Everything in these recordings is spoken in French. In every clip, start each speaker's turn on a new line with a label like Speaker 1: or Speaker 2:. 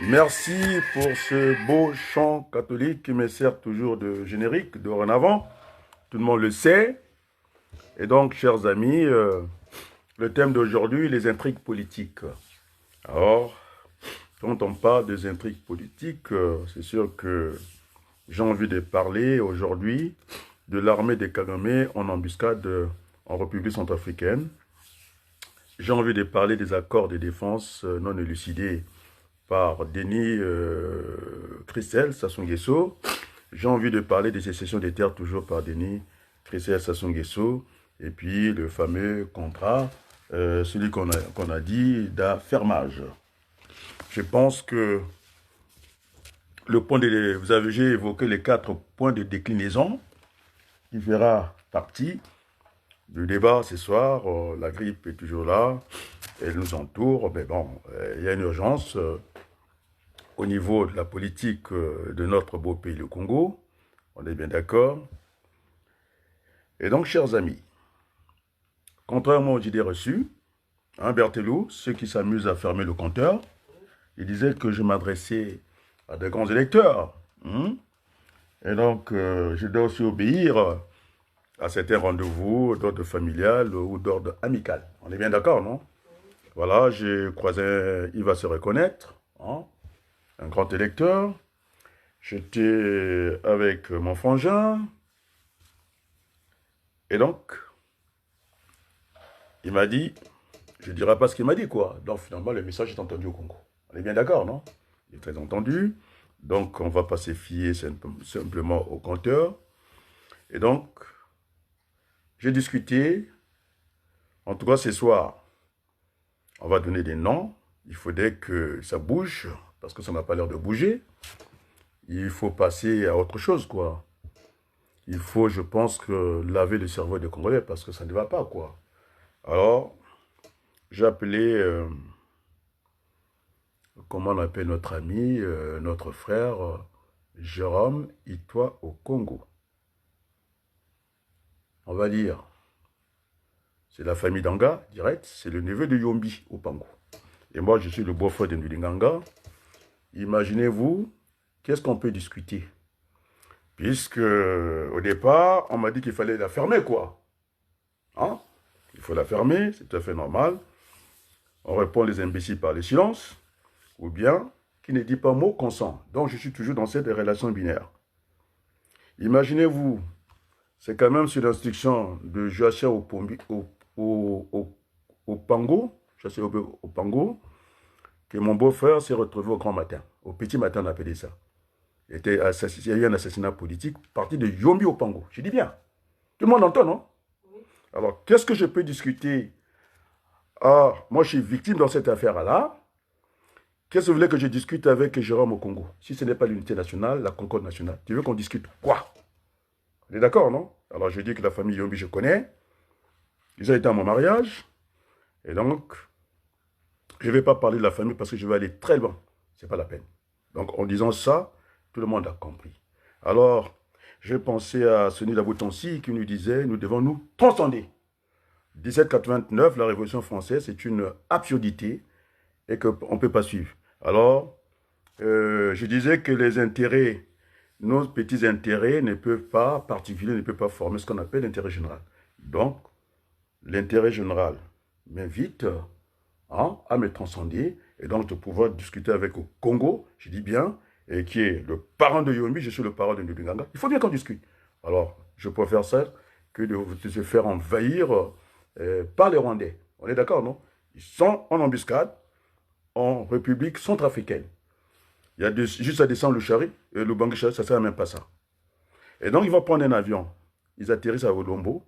Speaker 1: Merci pour ce beau chant catholique qui me sert toujours de générique dorénavant. Tout le monde le sait. Et donc, chers amis, le thème d'aujourd'hui, les intrigues politiques. Alors, quand on parle des intrigues politiques, c'est sûr que j'ai envie de parler aujourd'hui de l'armée des Kagame en embuscade en République centrafricaine. J'ai envie de parler des accords de défense non élucidés par Denis Christel Sassou Nguesso. J'ai envie de parler des sécessions des terres toujours par Denis Christel Sassou Nguesso. Et puis le fameux contrat, celui qu'on a dit d'affermage. Je pense que j'ai évoqué les 4 points de déclinaison qui fera partie du débat ce soir. La grippe est toujours là, elle nous entoure. Mais bon, il y a une urgence au niveau de la politique de notre beau pays, le Congo. On est bien d'accord. Et donc, chers amis, contrairement aux idées reçues, Berthelot, ceux qui s'amusent à fermer le compteur, il disait que je m'adressais à de grands électeurs. Et donc, je dois aussi obéir à certains rendez-vous d'ordre familial ou d'ordre amical. On est bien d'accord, non? Voilà, j'ai croisé, il va se reconnaître, un grand électeur. J'étais avec mon frangin. Et donc, il m'a dit, je ne dirai pas ce qu'il m'a dit, quoi. Donc, finalement, le message est entendu au Congo. On est bien d'accord, non? Il est très entendu. Donc, on ne va pas se fier simplement au compteur. Et donc, j'ai discuté. En tout cas, ce soir, on va donner des noms. Il faudrait que ça bouge, parce que ça n'a pas l'air de bouger. Il faut passer à autre chose, quoi. Il faut, je pense, laver le cerveau des Congolais, parce que ça ne va pas, quoi. Alors, j'ai appelé, comment on appelle notre ami, notre frère, Jérôme Itoi au Congo. On va dire, c'est la famille d'Anga, direct, c'est le neveu de Yombi au Pango. Et moi, je suis le beau-frère de Ndulinganga. Imaginez-vous, qu'est-ce qu'on peut discuter? Puisque, au départ, on m'a dit qu'il fallait la fermer, quoi. Il faut la fermer, c'est tout à fait normal. On répond les imbéciles par le silence, ou bien, qui ne dit pas mot consent. Donc, je suis toujours dans cette relation binaire. Imaginez-vous, c'est quand même sur l'instruction de Joachim au Pango, au Pango, que mon beau-frère s'est retrouvé au grand matin. Au petit matin, on appelait ça. Il y a eu un assassinat politique parti de Yombi au Pango. Je dis bien. Tout le monde entend, non? Oui. Alors, qu'est-ce que je peux discuter? Moi, je suis victime dans cette affaire-là. Qu'est-ce que vous voulez que je discute avec Jérôme au Congo? Si ce n'est pas l'unité nationale, la concorde nationale. Tu veux qu'on discute quoi? On est d'accord, non? Alors, je dis que la famille Yombi, je connais. Ils ont été à mon mariage. Et donc, je ne vais pas parler de la famille parce que je vais aller très loin. Ce n'est pas la peine. Donc, en disant ça, tout le monde a compris. Alors, j'ai pensé à Sonny Laboutansi qui nous disait, nous devons nous transcender. 1789, la Révolution française, c'est une absurdité et qu'on ne peut pas suivre. Alors, je disais que les intérêts, nos petits intérêts ne peuvent pas, particuliers, ne peuvent pas former ce qu'on appelle l'intérêt général. Donc, l'intérêt général m'invite à me transcender et donc de pouvoir discuter avec le Congo, je dis bien, et qui est le parent de Yombi, je suis le parent de Ndulinganga. Il faut bien qu'on discute. Alors, je préfère ça que de se faire envahir par les Rwandais. On est d'accord, non? Ils sont en embuscade en République centrafricaine. Il y a juste à descendre le Chari, et le Bangui-Chari, ça ne sert même pas ça. Et donc, ils vont prendre un avion. Ils atterrissent à Olombo.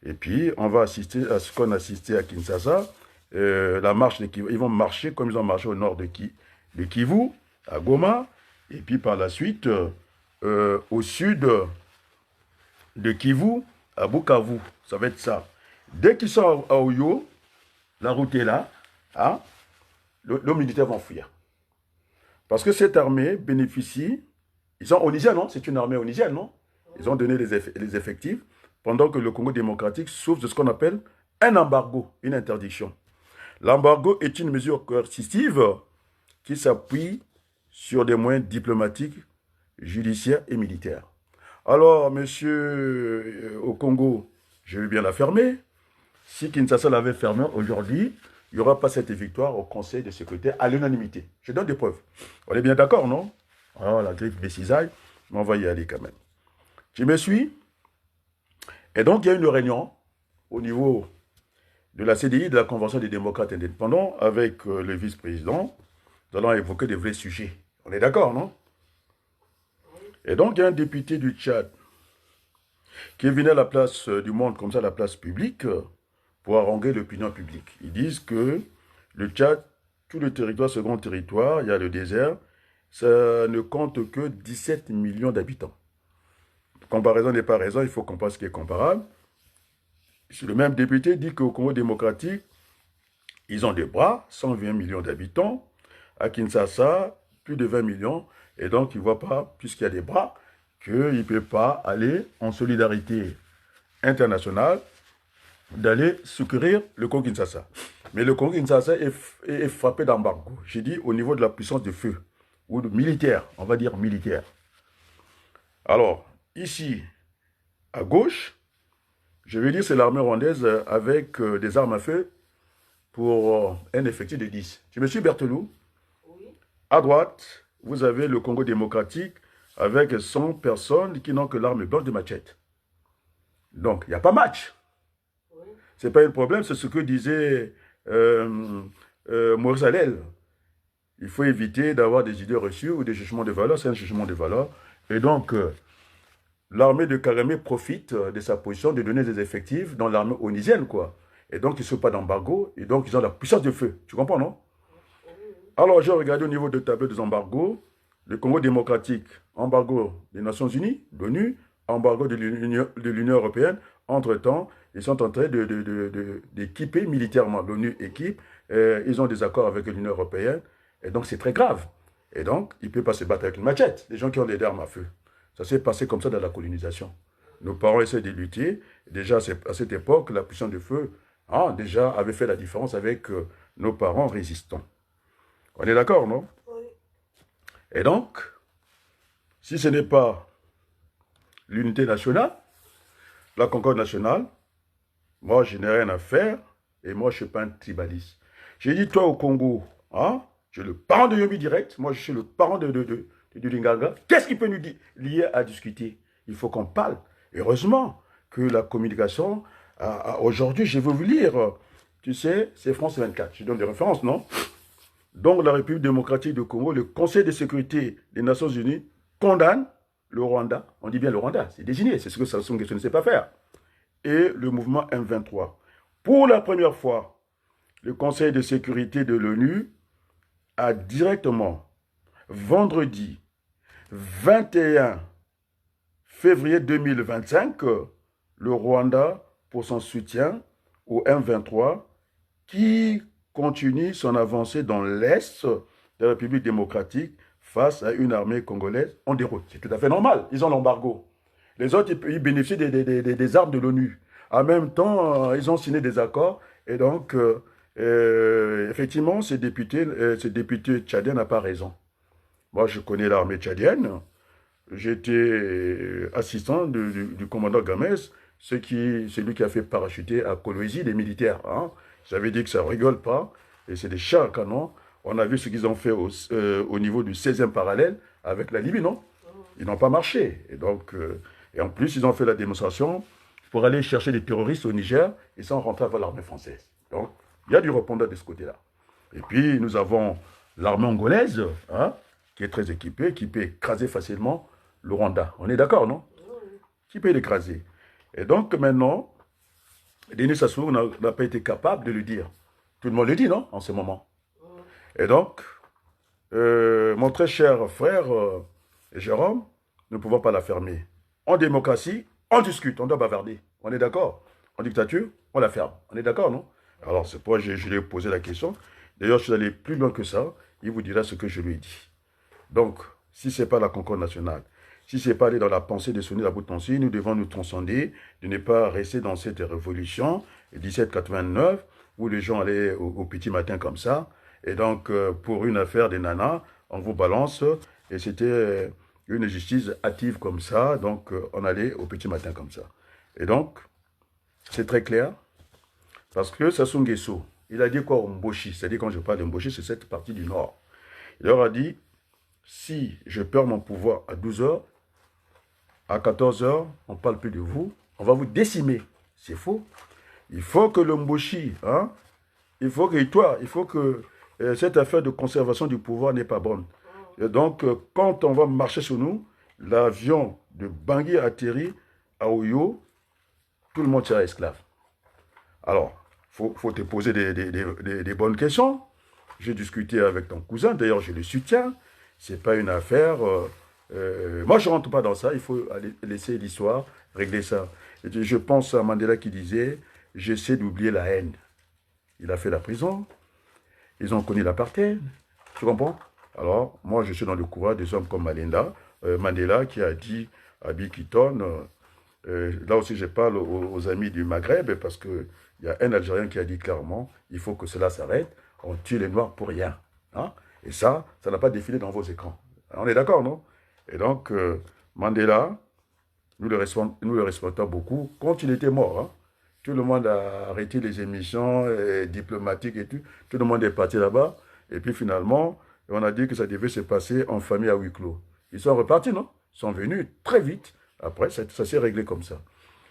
Speaker 1: Et puis, on va assister à ce qu'on a assisté à Kinshasa. La marche de Kivu. Ils vont marcher comme ils ont marché au nord de Kivu, à Goma. Et puis, par la suite, au sud de Kivu, à Bukavu. Ça va être ça. Dès qu'ils sont à Oyo, la route est là. Les militaires vont fuir. Parce que cette armée bénéficie, ils sont onisiens, non? C'est une armée onisienne, non? Ils ont donné les effectifs, pendant que le Congo démocratique souffre de ce qu'on appelle un embargo, une interdiction. L'embargo est une mesure coercitive qui s'appuie sur des moyens diplomatiques, judiciaires et militaires. Alors, monsieur, au Congo, je veux bien la fermer. Si Kinshasa l'avait fermé aujourd'hui, il n'y aura pas cette victoire au Conseil de sécurité à l'unanimité. Je donne des preuves. On est bien d'accord, non? Alors, la griffe des cisailles, mais on va y aller quand même. Tu me suis? Et donc, il y a une réunion au niveau de la CDI, de la Convention des démocrates indépendants, avec le vice-président. Nous allons évoquer des vrais sujets. On est d'accord, non? Et donc, il y a un député du Tchad qui est venu à la place du monde, comme ça, à la place publique, pour haranguer l'opinion publique. Ils disent que le Tchad, tout le territoire, ce grand territoire, il y a le désert, ça ne compte que 17 millions d'habitants. Comparaison n'est pas raison, il faut comparer ce qui est comparable. Le même député dit qu'au Congo démocratique, ils ont des bras, 120 millions d'habitants. À Kinshasa, plus de 20 millions. Et donc, il ne voit pas, puisqu'il y a des bras, qu'il ne peut pas aller en solidarité internationale, d'aller secourir le Congo Kinshasa. Mais le Congo Kinshasa est frappé d'embargo. J'ai dit au niveau de la puissance de feu, ou de militaire, on va dire militaire. Alors, ici, à gauche, je vais dire c'est l'armée rwandaise avec des armes à feu pour un effectif de 10. Tu me suis, Berthelou? Oui. À droite, vous avez le Congo démocratique avec 100 personnes qui n'ont que l'arme blanche de machette. Donc, il n'y a pas match. Oui. Ce n'est pas un problème, c'est ce que disait Maurice Allel. Il faut éviter d'avoir des idées reçues ou des jugements de valeur, c'est un jugement de valeur. Et donc, l'armée de Kagame profite de sa position de donner des effectifs dans l'armée onisienne, quoi. Et donc, ils ne sont pas d'embargo, et donc, ils ont la puissance de feu. Tu comprends, non? Alors, j'ai regardé au niveau de tableau des embargos. Le Congo démocratique, embargo des Nations Unies, l'ONU, embargo de l'Union européenne. Entre-temps, ils sont en train d'équiper militairement. L'ONU équipe, ils ont des accords avec l'Union européenne, et donc, c'est très grave. Et donc, il ne peut pas se battre avec une machette, des gens qui ont des armes à feu. Ça s'est passé comme ça dans la colonisation. Nos parents essaient de lutter. Déjà, à cette époque, la puissance de feu déjà avait fait la différence avec nos parents résistants. On est d'accord, non? Oui. Et donc, si ce n'est pas l'unité nationale, la concorde nationale, moi, je n'ai rien à faire et moi, je ne suis pas un tribaliste. J'ai dit, toi, au Congo, je suis le parent de Yomi direct, moi, je suis le parent de Linganga. Qu'est-ce qui peut nous lier à discuter? Il faut qu'on parle. Heureusement que la communication, aujourd'hui, je vais vous lire, tu sais, c'est France 24. Je donne des références, non? Donc, la République démocratique du Congo, le Conseil de sécurité des Nations Unies condamne le Rwanda. On dit bien le Rwanda, c'est désigné, c'est ce que Sassou Nguesso ne sait pas faire. Et le mouvement M23. Pour la première fois, le Conseil de sécurité de l'ONU a directement, vendredi 21 février 2025, le Rwanda pour son soutien au M23 qui continue son avancée dans l'Est de la République démocratique face à une armée congolaise en déroute. C'est tout à fait normal, ils ont l'embargo. Les autres, ils bénéficient des armes de l'ONU. En même temps, ils ont signé des accords et donc, effectivement, ce député tchadien n'a pas raison. Moi, je connais l'armée tchadienne. J'étais assistant du commandant Gamès, celui qui a fait parachuter à Kolwezi les militaires. J'avais dit que ça ne rigole pas, et c'est des chars à canon. On a vu ce qu'ils ont fait au niveau du 16e parallèle avec la Libye, non? Ils n'ont pas marché. Et donc, et en plus, ils ont fait la démonstration pour aller chercher des terroristes au Niger et sans rentrer avec l'armée française. Donc, il y a du répondant de ce côté-là. Et puis, nous avons l'armée angolaise, qui est très équipée, qui peut écraser facilement le Rwanda. On est d'accord, non? Qui peut l'écraser. Et donc, maintenant, Denis Sassou n'a pas été capable de le dire. Tout le monde le dit, non, en ce moment. Et donc, mon très cher frère Jérôme, nous ne pouvons pas la fermer. En démocratie, on discute, on doit bavarder. On est d'accord? En dictature, on la ferme. On est d'accord, non? Alors, c'est pourquoi je lui ai posé la question. D'ailleurs, je suis allé plus loin que ça. Il vous dira ce que je lui ai dit. Donc, si ce n'est pas la concorde nationale, si ce n'est pas aller dans la pensée de Sonny Laboutansi, nous devons nous transcender, de ne pas rester dans cette révolution, 1789, où les gens allaient au petit matin comme ça. Et donc, pour une affaire des nanas, on vous balance. Et c'était une justice hâtive comme ça. Donc, on allait au petit matin comme ça. Et donc, c'est très clair. Parce que Sassou Nguesso, il a dit quoi au Mboshi? C'est-à-dire, quand je parle de Mboshi, c'est cette partie du Nord. Il leur a dit, si je perds mon pouvoir à 12 heures, à 14 heures, on ne parle plus de vous, on va vous décimer. C'est faux. Il faut que le Mboshi, hein, il faut que cette affaire de conservation du pouvoir n'est pas bonne. Et donc, quand on va marcher sur nous, l'avion de Bangui atterrit à Oyo, tout le monde sera esclave. Alors, faut te poser des bonnes questions. J'ai discuté avec ton cousin, d'ailleurs je le soutiens. C'est pas une affaire. Moi je rentre pas dans ça. Il faut laisser l'histoire régler ça. Et je pense à Mandela qui disait, j'essaie d'oublier la haine. Il a fait la prison. Ils ont connu l'apartheid. Tu comprends? Alors moi je suis dans le courage des hommes comme Mandela qui a dit à Bill Clinton. Là aussi, je parle aux amis du Maghreb parce qu'il y a un Algérien qui a dit clairement, il faut que cela s'arrête, on tue les Noirs pour rien. Hein? Et ça n'a pas défilé dans vos écrans. On est d'accord, non? Et donc, Mandela, nous le respectons beaucoup, quand il était mort. Hein? Tout le monde a arrêté les émissions diplomatiques et tout. Tout le monde est parti là-bas. Et puis finalement, on a dit que ça devait se passer en famille à huis clos. Ils sont repartis, non? Ils sont venus très vite. Après, ça s'est réglé comme ça.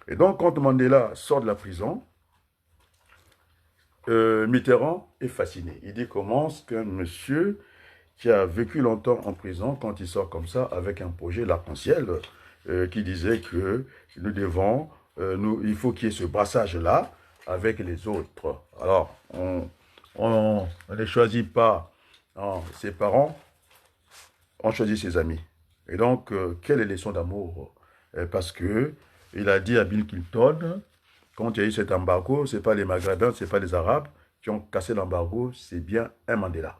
Speaker 1: Et donc, quand Mandela sort de la prison, Mitterrand est fasciné. Il dit comment qu'un monsieur qui a vécu longtemps en prison, quand il sort comme ça, avec un projet, l'arc-en-ciel, qui disait que nous devons, il faut qu'il y ait ce brassage-là avec les autres. Alors, on ne choisit pas ses parents, on choisit ses amis. Et donc, quelle est leçon d'amour? Parce que il a dit à Bill Clinton, quand il y a eu cet embargo, ce n'est pas les Maghrébins, ce n'est pas les Arabes qui ont cassé l'embargo, c'est bien un Mandela.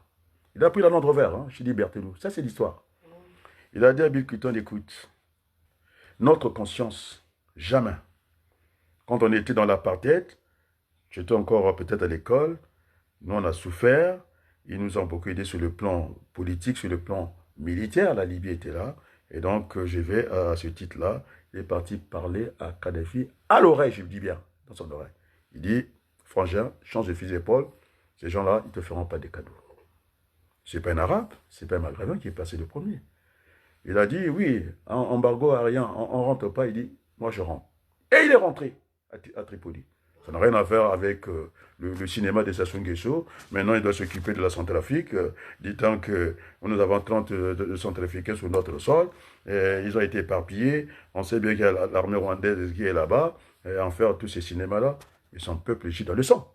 Speaker 1: Il a pris la notre vert, hein, Chidi Berthelou. Ça, c'est l'histoire. Il a dit à Bill Clinton, écoute, notre conscience, jamais. Quand on était dans l'apartheid, j'étais encore peut-être à l'école, nous on a souffert, ils nous ont beaucoup aidé sur le plan politique, sur le plan militaire, la Libye était là, et donc je vais à ce titre-là, il est parti parler à Kadhafi, à l'oreille, je le dis bien, dans son oreille. Il dit, frangin, change de fusil d'épaule, ces gens-là, ils ne te feront pas des cadeaux. Ce n'est pas un arabe, ce n'est pas un maghrébin qui est passé le premier. Il a dit, oui, embargo à rien, on ne rentre pas, il dit, moi je rentre. Et il est rentré à Tripoli. Ça n'a rien à faire avec le cinéma de Sassou Nguesso. Maintenant, il doit s'occuper de la Centrafrique, disant que nous avons 30 Centrafricains sur notre sol. Ils ont été éparpillés. On sait bien qu'il y a l'armée rwandaise qui est là-bas. En faire tous ces cinémas-là, et son peuple gît dans le sang.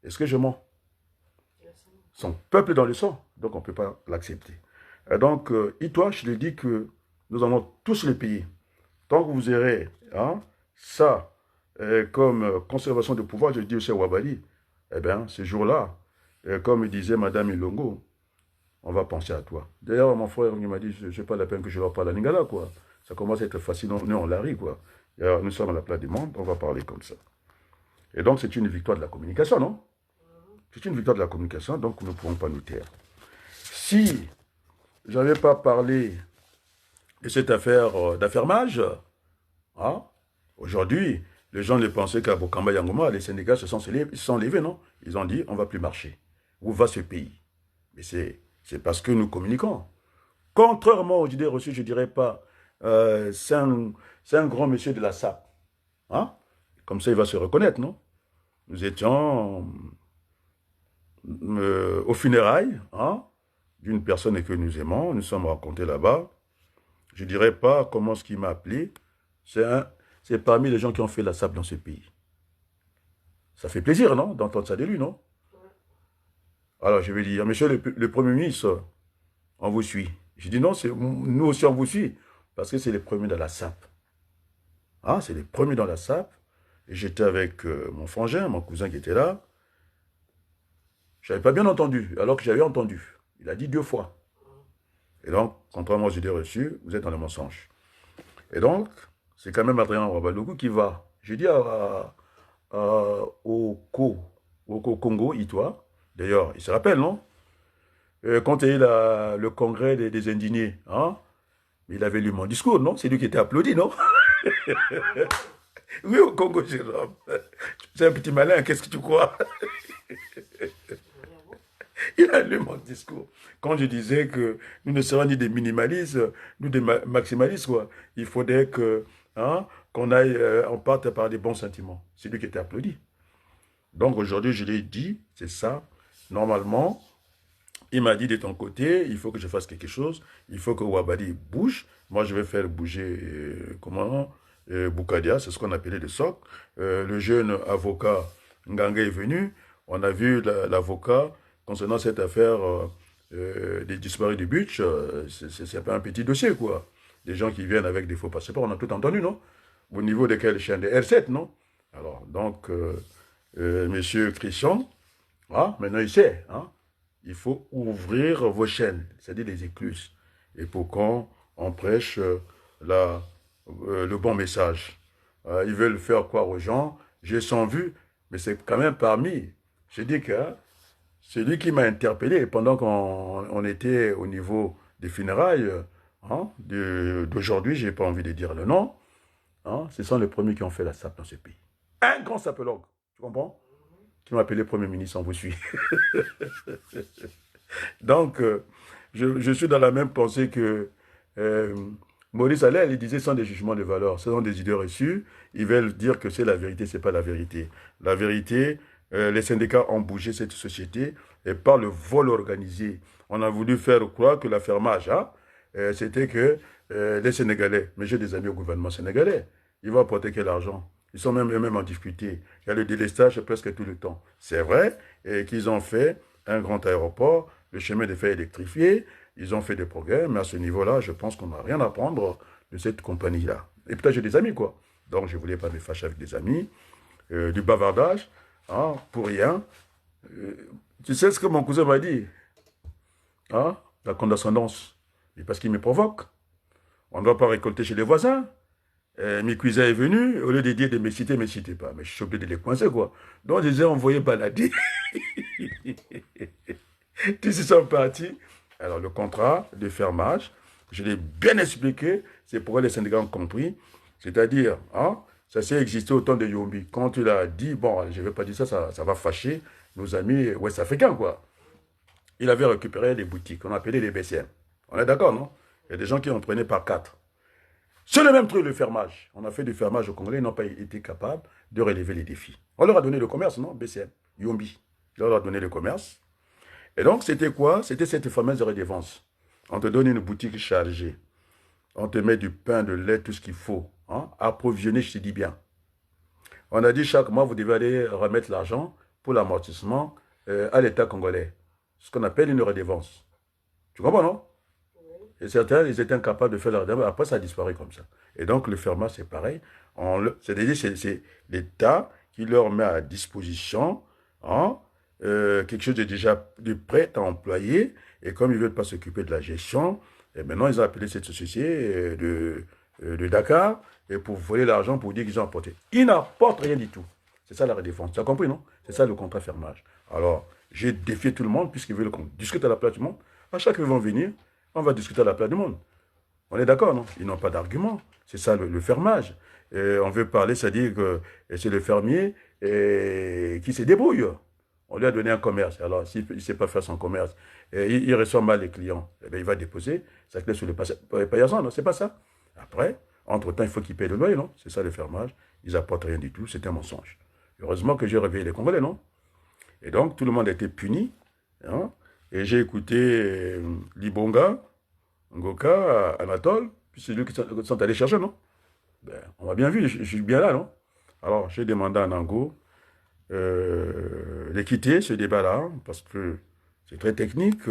Speaker 1: Est-ce que je mens? Son peuple est dans le sang. Donc, on ne peut pas l'accepter. Et donc, toi, je lui dis que nous allons tous les payer. Tant que vous aurez ça, comme conservation de pouvoir, je dis aussi à Wabali, eh bien, ce jour-là, comme disait Madame Ilongo, on va penser à toi. D'ailleurs, mon frère, il m'a dit, je n'ai pas la peine que je leur parle à Lingala, quoi. Ça commence à être fascinant. Nous, on l'arrive, quoi. Alors, nous sommes à la place du monde, on va parler comme ça. Et donc, c'est une victoire de la communication, non? C'est une victoire de la communication, donc nous ne pourrons pas nous taire. Si je n'avais pas parlé de cette affaire d'affermage, hein, aujourd'hui, les gens ne pensaient qu'à Bokamba Yangoma, les syndicats se sont levés, non? Ils ont dit, on ne va plus marcher. Où va ce pays? Mais c'est parce que nous communiquons. Contrairement aux idées reçues, je ne dirais pas, c'est un grand monsieur de la SAP. Hein? Comme ça, il va se reconnaître, non? Nous étions aux funérailles hein, d'une personne que nous aimons. Nous sommes rencontrés là-bas. Je ne dirais pas comment ce qui m'a appelé. C'est parmi les gens qui ont fait la SAP dans ce pays. Ça fait plaisir, non? D'entendre ça de lui, non? Alors, je vais dire, monsieur le Premier ministre, on vous suit. Je dis non, nous aussi on vous suit. Parce que c'est les premiers dans la SAP. Ah, c'est les premiers dans la SAP. Et j'étais avec mon frangin, mon cousin qui était là. Je n'avais pas bien entendu, alors que j'avais entendu. Il a dit 2 fois. Et donc, contrairement aux idées reçues, vous êtes dans le mensonge. Et donc, c'est quand même Adrien Ouabalougou qui va. J'ai dit au Congo, Itoa, d'ailleurs, il se rappelle, non? quand il y a eu le congrès des indignés, hein, il avait lu mon discours, non? C'est lui qui était applaudi, non? Oui, au Congo, Jérôme. C'est un petit malin, qu'est-ce que tu crois? Il a lu mon discours. Quand je disais que nous ne serons ni des minimalistes, ni des maximalistes, quoi. Il faudrait que, hein, qu'on aille, on parte par des bons sentiments. C'est lui qui était applaudi. Donc aujourd'hui, je lui ai dit, c'est ça. Normalement, il m'a dit de ton côté, il faut que je fasse quelque chose. Il faut que Ouabadi bouge. Moi, je vais faire bouger, comment Boukadia, c'est ce qu'on appelait le SOC. Le jeune avocat Nganga est venu. On a vu l'avocat concernant cette affaire des disparus du Butch. C'est pas un petit dossier, quoi. Des gens qui viennent avec des faux passeports, on a tout entendu, non? Au niveau de quelle chaîne? De R7, non? Alors, donc, monsieur Christian, ah, maintenant il sait, hein? Il faut ouvrir vos chaînes, c'est-à-dire les écluses, et pour qu'on on prêche le bon message. Ils veulent faire croire aux gens, j'ai son vu, mais c'est quand même parmi. Je dis que hein, c'est lui qui m'a interpellé pendant qu'on était au niveau des funérailles hein, d'aujourd'hui, je n'ai pas envie de dire le nom. Hein, ce sont les premiers qui ont fait la sape dans ce pays. Un grand sapologue, tu comprends? Qui m'a appelé Premier ministre, on vous suit. Donc, je suis dans la même pensée que euh, Maurice Allais, il disait, ce sont des jugements de valeur, ce sont des idées reçues. Ils veulent dire que c'est la vérité, ce n'est pas la vérité. La vérité, les syndicats ont bougé cette société et par le vol organisé, on a voulu faire croire que l'affermage, hein, c'était que les Sénégalais, mais j'ai des amis au gouvernement sénégalais, ils vont apporter quel argent? Ils sont même eux-mêmes en difficulté. Il y a le délestage presque tout le temps. C'est vrai qu'ils ont fait un grand aéroport, le chemin de fer électrifié, ils ont fait des progrès, mais à ce niveau-là, je pense qu'on n'a rien à prendre de cette compagnie-là. Et peut-être j'ai des amis, quoi. Donc je ne voulais pas me fâcher avec des amis, du bavardage, hein, pour rien. Euh, Tu sais ce que mon cousin m'a dit? Hein? La condescendance. Et parce qu'il me provoque. On ne doit pas récolter chez les voisins. Mes cousins est venu, au lieu de dire de me citez pas. Mais je suis obligé de les coincer, quoi. Donc, je les ai envoyés balader. Tous ils sont partis. Alors, le contrat de fermage, je l'ai bien expliqué. C'est pourquoi les syndicats ont compris. C'est-à-dire, hein, ça s'est existé au temps de Yombi. Quand il a dit, bon, je ne vais pas dire ça, ça va fâcher nos amis ouest-africains, quoi. Il avait récupéré des boutiques, on appelait les BCM. On est d'accord, non? Il y a des gens qui en prenaient par quatre. C'est le même truc, le fermage. On a fait du fermage au Congolais, ils n'ont pas été capables de relever les défis. On leur a donné le commerce, non? BCM, Yombi. On leur a donné le commerce. Et donc, c'était quoi? C'était cette fameuse redevance. On te donne une boutique chargée. On te met du pain, de lait, tout ce qu'il faut. Hein? Approvisionner, je te dis bien. On a dit chaque mois, vous devez aller remettre l'argent pour l'amortissement à l'État congolais. Ce qu'on appelle une redevance. Tu comprends, non? Et certains, ils étaient incapables de faire leur redevance. Après, ça a disparu comme ça. Et donc, le fermat, c'est pareil. C'est-à-dire, c'est l'État qui leur met à disposition hein, quelque chose de déjà de prêt à employer. Et comme ils ne veulent pas s'occuper de la gestion, et maintenant, ils ont appelé cette société de Dakar et pour voler l'argent pour dire qu'ils ont apporté. Ils n'apportent rien du tout. C'est ça la redéfense. Tu as compris, non? C'est ça le contrat fermage. Alors, j'ai défié tout le monde puisqu'ils veulent qu'on discute à la place du monde. À chaque fois qu'ils vont venir, on va discuter à la place du monde. On est d'accord, non? Ils n'ont pas d'argument. C'est ça le fermage. Et on veut parler, c'est-à-dire que c'est le fermier qui se débrouille. On lui a donné un commerce. Alors, s'il ne sait pas faire son commerce, il reçoit mal les clients, eh bien, il va déposer sa clé sur le paillasson, non? C'est pas ça. Après, entre-temps, il faut qu'il paye le loyer, non? C'est ça le fermage. Ils n'apportent rien du tout. C'est un mensonge. Heureusement que j'ai réveillé les Congolais, non? Et donc, tout le monde a été puni. Hein? Et j'ai écouté Libonga, Ngoka, Anatole, puis c'est lui qui sont allés chercher, non? Ben, on m'a bien vu, je suis bien là, non? Alors, j'ai demandé à Nango de quitter ce débat-là, parce que c'est très technique.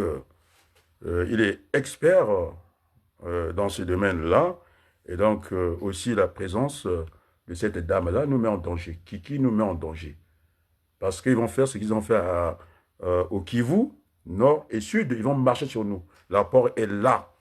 Speaker 1: Il est expert dans ce domaine-là, et donc aussi la présence de cette dame-là nous met en danger. Kiki nous met en danger. Parce qu'ils vont faire ce qu'ils ont fait au Kivu, nord et sud, ils vont marcher sur nous. L'apport est là.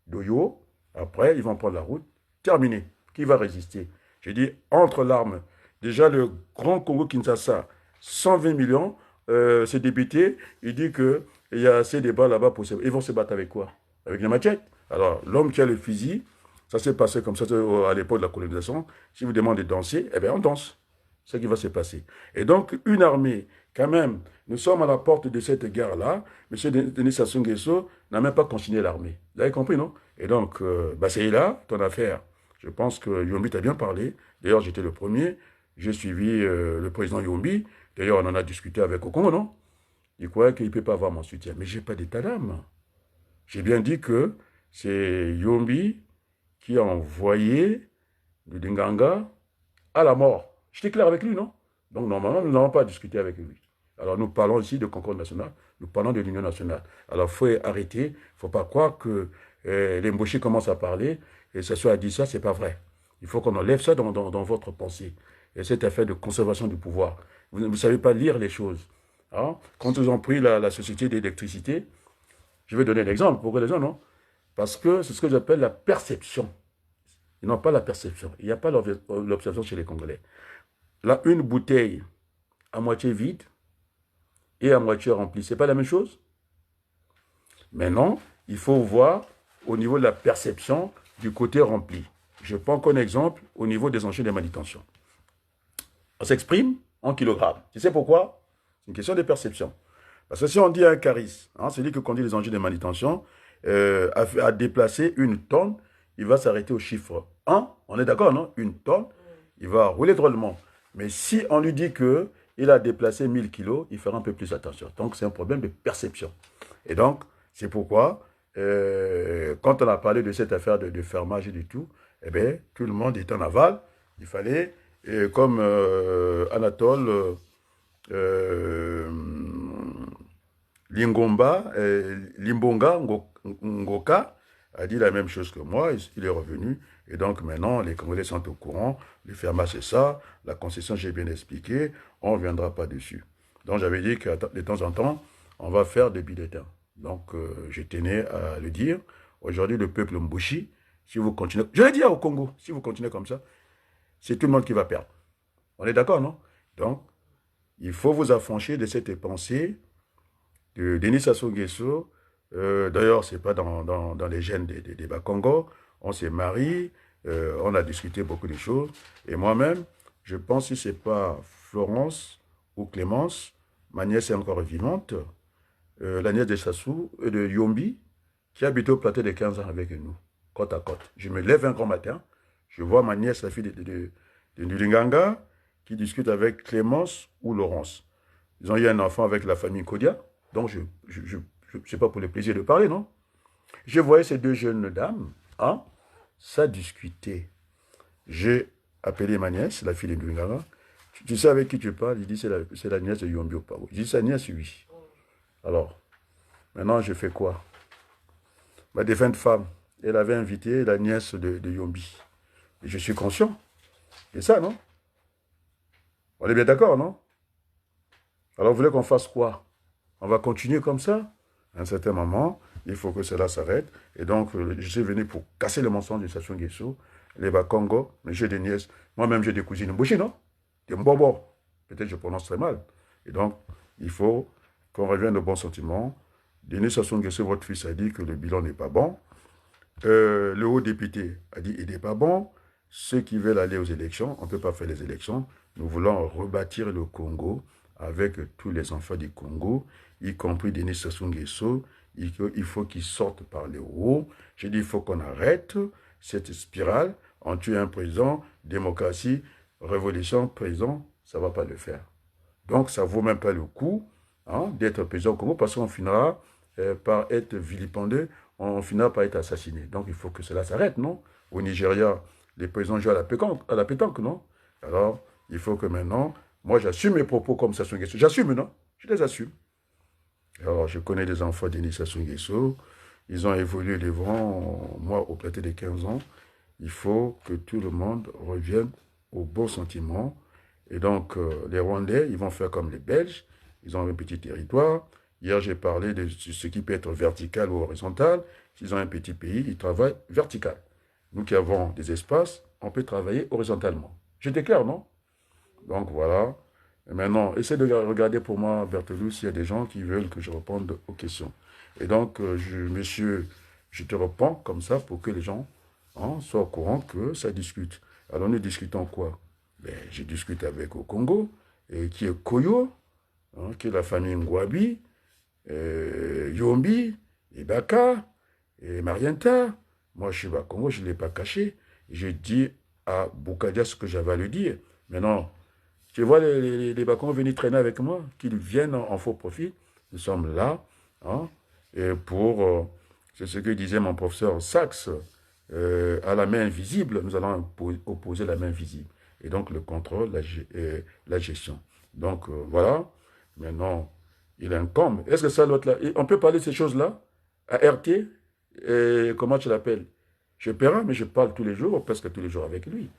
Speaker 1: Doyo, après, ils vont prendre la route. Terminé. Qui va résister? J'ai dit, entre l'arme. Déjà, le grand Congo-Kinshasa, 120 millions, ce député, il dit que et il y a assez de balles là-bas pour se... Ils vont se battre avec quoi? Avec les machettes. Alors, l'homme qui a le fusil, ça s'est passé comme ça à l'époque de la colonisation. Si vous demandez de danser, eh bien, on danse. C'est ce qui va se passer. Et donc, une armée, quand même, nous sommes à la porte de cette guerre-là. M. Denis Sassou Nguesso n'a même pas consigné l'armée. Vous avez compris, non? Et donc, c'est là, ton affaire. Je pense que Yombi t'a bien parlé. D'ailleurs, j'étais le premier. J'ai suivi le président Yombi. D'ailleurs, on en a discuté avec Okongo, non? Il croyait qu'il ne peut pas avoir mon soutien. Mais je n'ai pas d'état d'âme. J'ai bien dit que c'est Yombi qui a envoyé le Dinganga à la mort. J'étais clair avec lui, non? Donc, normalement, nous n'avons pas discuté avec lui. Alors, nous parlons ici de Concorde nationale, nous parlons de l'Union nationale. Alors, il faut arrêter, il ne faut pas croire que les Mboshi commencent à parler, et ce soit dit ça, ce n'est pas vrai. Il faut qu'on enlève ça dans votre pensée. Et cette affaire de conservation du pouvoir. Vous ne savez pas lire les choses. Hein? Quand ils ont pris la société d'électricité, je vais donner l'exemple, pour quelle raison, non? Parce que c'est ce que j'appelle la perception. Ils n'ont pas la perception. Il n'y a pas l'observation chez les Congolais. Là, une bouteille à moitié vide et à moitié remplie, ce n'est pas la même chose? Maintenant, il faut voir au niveau de la perception du côté rempli. Je prends comme exemple au niveau des enjeux de manutention. On s'exprime en kilogrammes. Tu sais pourquoi? C'est une question de perception. Parce que si on dit à un charisme, hein, celui qui conduit les enjeux de manutention, a déplacé une tonne, il va s'arrêter au chiffre 1. On est d'accord, non? Une tonne, il va rouler drôlement. Mais si on lui dit qu'il a déplacé 1000 kilos, il fera un peu plus attention. Donc, c'est un problème de perception. Et donc, c'est pourquoi, quand on a parlé de cette affaire de fermage et du tout, eh bien, tout le monde est en aval. Il fallait, comme Anatole Limbonga Ngoka a dit la même chose que moi, il est revenu. Et donc maintenant, les Congolais sont au courant. Le fermage, c'est ça. La concession, j'ai bien expliqué. On ne reviendra pas dessus. Donc j'avais dit que de temps en temps, on va faire des bulletins. Donc je tenais à le dire. Aujourd'hui, le peuple Mbushi, si vous continuez... Je l'ai dit au Congo, si vous continuez comme ça, c'est tout le monde qui va perdre. On est d'accord, non? Donc, il faut vous affranchir de cette pensée de Denis Sassou Nguesso. D'ailleurs, ce n'est pas dans les gènes des Bakongo. On s'est mariés, on a discuté beaucoup de choses. Et moi-même, je pense que si ce n'est pas Florence ou Clémence, ma nièce est encore vivante, la nièce de Sassou et de Yombi, qui habite au plateau de 15 ans avec nous, côte à côte. Je me lève un grand matin, je vois ma nièce, la fille de Linganga, qui discute avec Clémence ou Laurence. Ils ont eu un enfant avec la famille Kodia. Donc, je ne sais pas pour le plaisir de parler, non? Je voyais ces deux jeunes dames, hein, ça discutait. J'ai appelé ma nièce, la fille de Linganga. Tu sais avec qui tu parles? Il dit c'est la nièce de Yombi Oparo. Je dis sa nièce, oui. Alors, maintenant, je fais quoi? Ma défunte femme, elle avait invité la nièce de Yombi. Et je suis conscient. C'est ça, non? On est bien d'accord, non? Alors, vous voulez qu'on fasse quoi? On va continuer comme ça? À un certain moment, il faut que cela s'arrête. Et donc, je suis venu pour casser le mensonge de Sassou Nguesso, les Bakongo, mais j'ai des nièces. Moi-même, j'ai des cousines Mbushi, non? Des Mbobo. Peut-être que je prononce très mal. Et donc, il faut qu'on revienne au bon sentiment. Denis Sassou Nguesso, votre fils, a dit que le bilan n'est pas bon. Le haut député a dit qu'il n'est pas bon. Ceux qui veulent aller aux élections, on ne peut pas faire les élections. Nous voulons rebâtir le Congo avec tous les enfants du Congo, y compris Denis Sassou Nguesso. Il faut qu'ils sortent par le haut. J'ai dit il faut qu'on arrête cette spirale. On tue un président, démocratie, révolution, président, ça ne va pas le faire. Donc ça ne vaut même pas le coup, hein, d'être président au Congo parce qu'on finira par être vilipendé, on finira par être assassiné. Donc il faut que cela s'arrête, non? Au Nigeria, les présidents jouent à la pétanque, non? Alors, il faut que maintenant, moi j'assume mes propos comme Sassou Nguesso. J'assume, non? Je les assume. Alors, je connais des enfants d'Denis Sassou Nguesso. Ils ont évolué devant moi au plateau de 15 ans. Il faut que tout le monde revienne au bon sentiment. Et donc, les Rwandais, ils vont faire comme les Belges. Ils ont un petit territoire. Hier, j'ai parlé de ce qui peut être vertical ou horizontal. S'ils ont un petit pays, ils travaillent vertical. Nous qui avons des espaces, on peut travailler horizontalement. J'étais clair, non? Donc voilà, Et maintenant, essaie de regarder pour moi, Berthelou, s'il y a des gens qui veulent que je réponde aux questions. Et donc, monsieur, je te réponds comme ça pour que les gens soient au courant que ça discute. Alors, nous discutons quoi? Ben, je discute avec au Congo, et qui est Koyo, qui est la famille Ngwabi, Yombi, Ibaka, et Marienta. Moi, je suis au Congo, je ne l'ai pas caché. Je dis à Boukadia ce que j'avais à lui dire. Maintenant, tu vois les Bacons venir traîner avec moi, qu'ils viennent en faux profit. Nous sommes là, et pour, c'est ce que disait mon professeur Sachs, à la main invisible, nous allons opposer la main visible. Et donc le contrôle, la gestion. Donc voilà, maintenant, il incombe. Est-ce que ça, l'autre là, on peut parler de ces choses-là à RT, comment tu l'appelles? Je paierai, mais je parle tous les jours, presque tous les jours avec lui.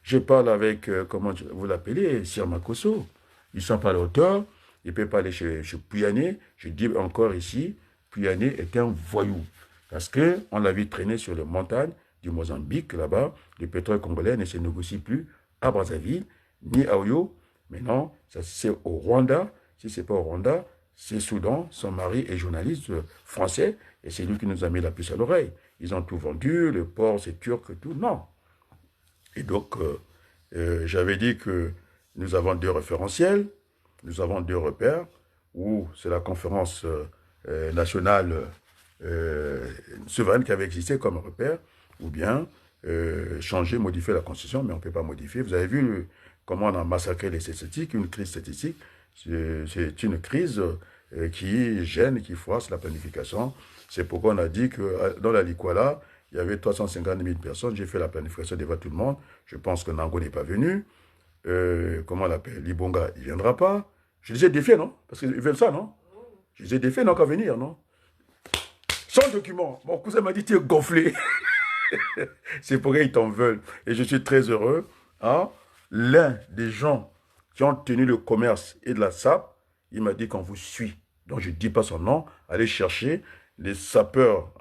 Speaker 1: Je parle avec, comment vous l'appelez, Sir Makosso. Ils ne sont pas à la hauteur. Il ne peut pas aller chez Pouyanné. Je dis encore ici, Pouyanné est un voyou. Parce qu'on l'a vu traîner sur les montagnes du Mozambique, là-bas. Le pétrole congolais ne se négocie plus à Brazzaville, ni à Oyo. Mais non, c'est au Rwanda. Si ce n'est pas au Rwanda, c'est Soudan. Son mari est journaliste français. Et c'est lui qui nous a mis la puce à l'oreille. Ils ont tout vendu, le port, c'est turc, tout. Non. Et donc, j'avais dit que nous avons deux référentiels, nous avons deux repères, où c'est la conférence nationale souveraine qui avait existé comme repère, ou bien changer, modifier la Constitution, mais on ne peut pas modifier. Vous avez vu comment on a massacré les statistiques, une crise statistique, c'est une crise qui gêne, qui froisse la planification. C'est pourquoi on a dit que dans la Likwala, il y avait 350 000 personnes. J'ai fait la planification devant tout le monde. Je pense que Nango n'est pas venu. Comment on l'appelle? Libonga, il ne viendra pas. Je les ai défiés, non? Parce qu'ils veulent ça, non? Je les ai défiés, non, qu'à venir, non? Sans document. Mon cousin m'a dit, tu es gonflé. C'est pour qu'ils t'en veulent. Et je suis très heureux. L'un des gens qui ont tenu le commerce et de la SAP, il m'a dit qu'on vous suit. Donc je ne dis pas son nom. Allez chercher les sapeurs,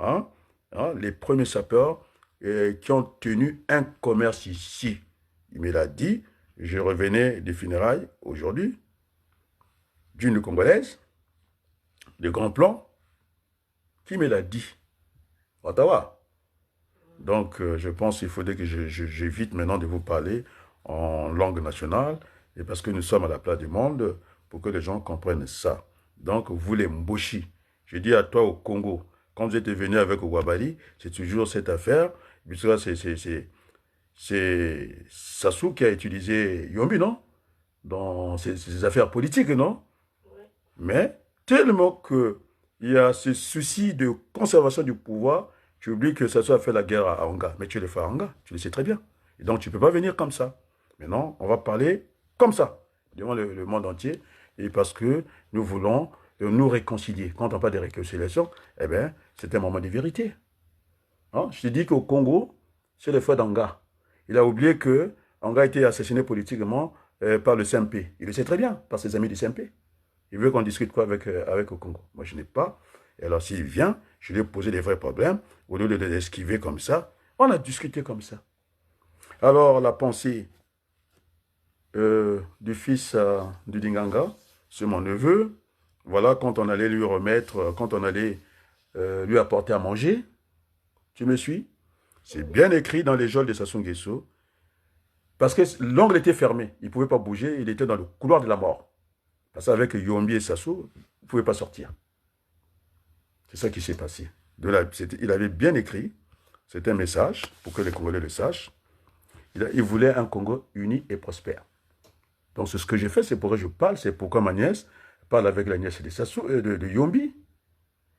Speaker 1: les premiers sapeurs qui ont tenu un commerce ici. Il me l'a dit. Je revenais des funérailles aujourd'hui, d'une Congolaise, de grand plan, qui me l'a dit. Ottawa. Donc, je pense qu'il faudrait que j'évite maintenant de vous parler en langue nationale, et parce que nous sommes à la place du monde, pour que les gens comprennent ça. Donc, vous les Mboshi, je dis à toi au Congo, quand vous êtes venu avec Ouabali, c'est toujours cette affaire, puisque c'est Sassou qui a utilisé Yombi, non? Dans ses affaires politiques, non? Ouais. Mais, tellement qu'il y a ce souci de conservation du pouvoir, tu oublies que Sassou a fait la guerre à Anga. Mais tu le fais à Anga, tu le sais très bien. Et donc, tu ne peux pas venir comme ça. Maintenant, on va parler comme ça, devant le monde entier, et parce que nous voulons nous réconcilier. Quand on parle de réconciliation, eh bien, c'est un moment de vérité. Je te dis qu'au Congo, c'est le frère d'Anga. Il a oublié que Anga a été assassiné politiquement par le CMP. Il le sait très bien, par ses amis du CMP. Il veut qu'on discute quoi avec le Congo. Moi, je n'ai pas. Et alors, s'il vient, je lui ai posé des vrais problèmes. Au lieu de l'esquiver comme ça, on a discuté comme ça. Alors, la pensée du fils du Dinganga, c'est mon neveu. Voilà, quand on allait lui remettre, quand on allait lui apporter à manger, tu me suis? C'est bien écrit dans les geôles de Sassou Nguesso. Parce que l'angle était fermé. Il ne pouvait pas bouger. Il était dans le couloir de la mort. Parce qu'avec Yombi et Sassou, il ne pouvait pas sortir. C'est ça qui s'est passé. Il avait bien écrit. C'était un message pour que les Congolais le sachent. Il voulait un Congo uni et prospère. Donc, c'est ce que j'ai fait. C'est pourquoi je parle. C'est pourquoi ma nièce parle avec la nièce de Sassou, de Yombi.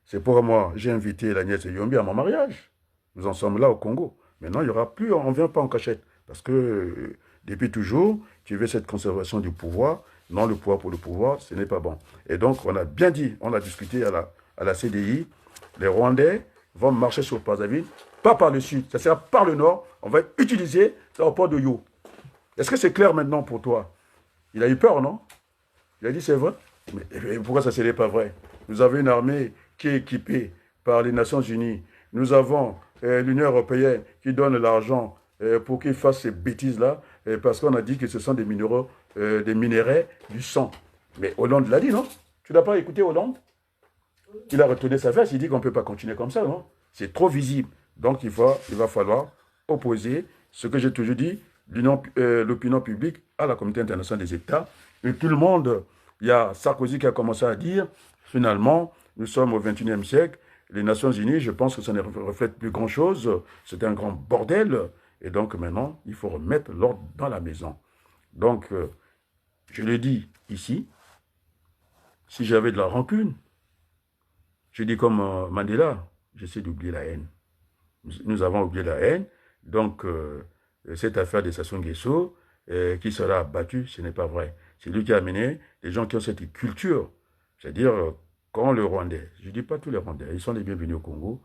Speaker 1: C'est pourquoi moi, j'ai invité la nièce de Yombi à mon mariage. Nous en sommes là au Congo. Maintenant, il n'y aura plus, on ne vient pas en cachette. Parce que depuis toujours, tu veux cette conservation du pouvoir. Non, le pouvoir pour le pouvoir, ce n'est pas bon. Et donc, on a bien dit, on a discuté à la CDI, les Rwandais vont marcher sur Brazzaville, pas par le sud, ça sera par le nord. On va utiliser l'aéroport de Yo. Est-ce que c'est clair maintenant pour toi? Il a eu peur, non? Il a dit c'est vrai. Mais pourquoi ça ne serait pas vrai? Nous avons une armée qui est équipée par les Nations Unies. Nous avons l'Union européenne qui donne l'argent pour qu'ils fassent ces bêtises-là, parce qu'on a dit que ce sont des minéraux des minéraux du sang. Mais Hollande l'a dit, non? Tu n'as pas écouté Hollande? Il a retourné sa veste, il dit qu'on ne peut pas continuer comme ça, non? C'est trop visible. Donc il va falloir opposer ce que j'ai toujours dit, l'opinion publique à la communauté internationale des États. Et tout le monde, il y a Sarkozy qui a commencé à dire, finalement, nous sommes au XXIe siècle, les Nations Unies, je pense que ça ne reflète plus grand-chose, c'est un grand bordel, et donc maintenant, il faut remettre l'ordre dans la maison. Donc, je le dis ici, si j'avais de la rancune, je dis comme Mandela, j'essaie d'oublier la haine. Nous avons oublié la haine, donc cette affaire de Sassou Nguesso, qui sera abattu, ce n'est pas vrai. C'est lui qui a amené les gens qui ont cette culture, c'est-à-dire quand le Rwandais, je ne dis pas tous les Rwandais, ils sont les bienvenus au Congo,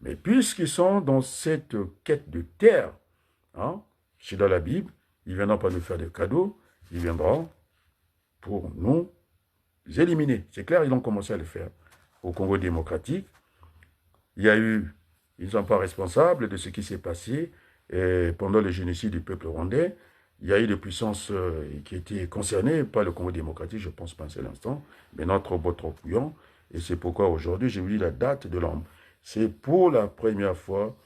Speaker 1: mais puisqu'ils sont dans cette quête de terre, hein, c'est dans la Bible, ils ne viendront pas nous faire des cadeaux, ils viendront pour nous éliminer. C'est clair, ils ont commencé à le faire au Congo démocratique. Il y a eu, ils ne sont pas responsables de ce qui s'est passé pendant le génocide du peuple rwandais. Il y a eu des puissances qui étaient concernées par le Congo démocratique, je pense pas un seul instant, mais non, trop beau, trop couillon. Et c'est pourquoi aujourd'hui, j'ai vu la date de l'homme. C'est pour la première fois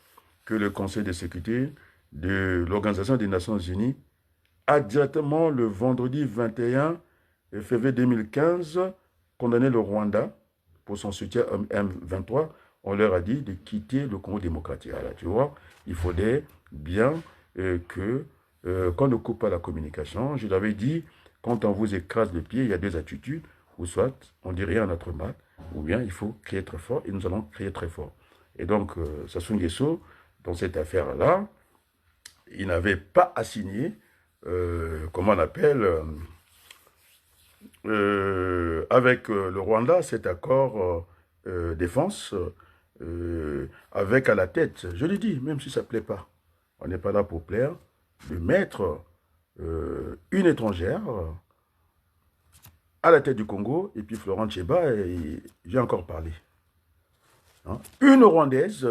Speaker 1: que le Conseil de sécurité de l'Organisation des Nations Unies a directement le vendredi 21 février 2015 condamné le Rwanda pour son soutien à M23. On leur a dit de quitter le Congo démocratique. Alors, tu vois, il faudrait bien qu'on ne coupe pas la communication. Je l'avais dit, quand on vous écrase le pied, il y a deux attitudes, ou soit on dit rien à notre mal, ou bien il faut crier très fort, et nous allons crier très fort. Et donc, Sassou Nguesso, dans cette affaire-là, il n'avait pas assigné, comment on appelle, avec le Rwanda, cet accord défense, avec à la tête, je l'ai dit, même si ça ne plaît pas, on n'est pas là pour plaire, de mettre une étrangère à la tête du Congo, et puis Florent Tcheba, j'ai encore parlé. Hein? Une Rwandaise